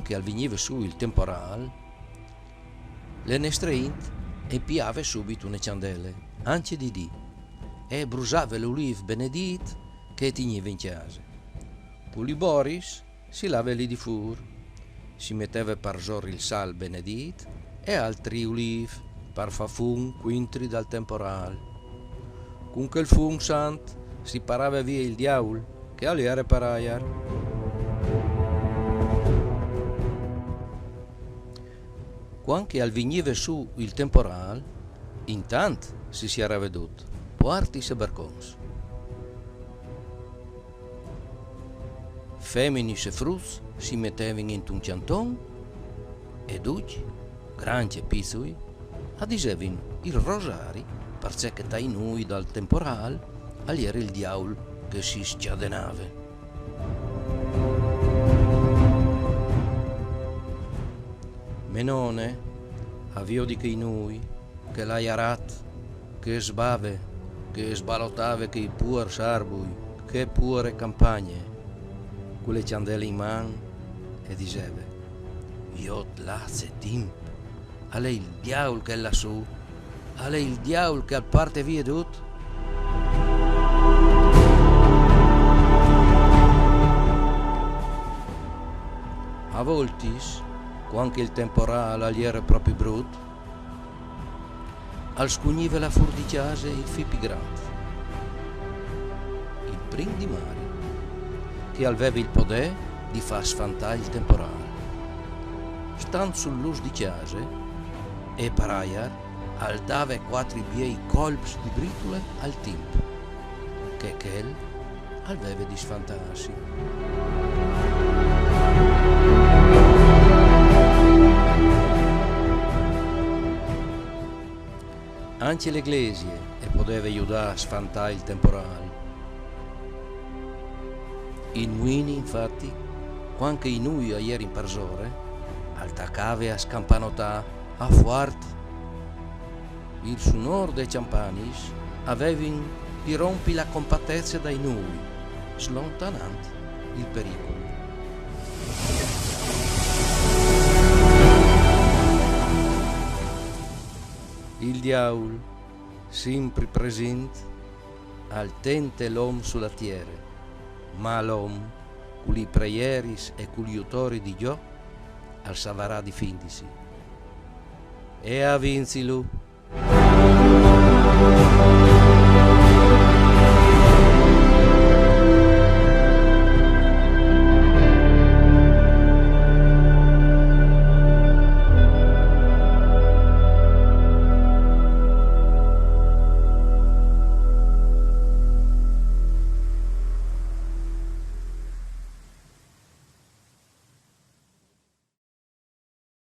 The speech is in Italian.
che al veniva su il temporale, le nestreint e piave subito une ciandele, anche di dì, e brusava l'uliv benedit che tigneva in chiesa. Puli Boris si lava lì di fur, si metteva per giorno il sal benedit e altri uliv per fa fum quintri dal temporale. Con quel fum sant si parava via il diavolo che aliare paraiar. Quando al veniva su il temporale, intanto si era veduto, porti e barcons. Femmini e frus si mettevano in un cianton e duci, grandi e piccoli, adisevano il rosari perché dai noi dal temporale era il diavolo che si scatenava. Menone, avvio di che noi, che l'hai arat, che sbave, che sbalotave che i puer sarbui, che pure campagne, con le ciandele in man, e diceva, io l'azze timp, a lei il diavolo che è lassù, a lei il diavolo che al parte via tutto. A voltis, quando il temporale era proprio brutto, al scugniva la fur di casa il fipi grande, il prim di mare, che aveva il potere di far sfantare il temporale. Stando sull'us di casa e paraiar, al dava quattro biei colps di britole al tempo, che quel aveva di sfantarsi. Anche l'Eglesia e poteva aiutare a sfantare il temporale. In Muini, infatti, quando i noi a ieri in Parsore, al taccave a scampanotà a fuart, il sonor dei campanis avevano di rompi la compattezza dai noi, slontanando il pericolo. Il diavolo, sempre presente, altente l'uomo sulla terra, ma l'uomo, con i preieris e con gli autori di Dio, al savarà di findisi. E a vinci lui.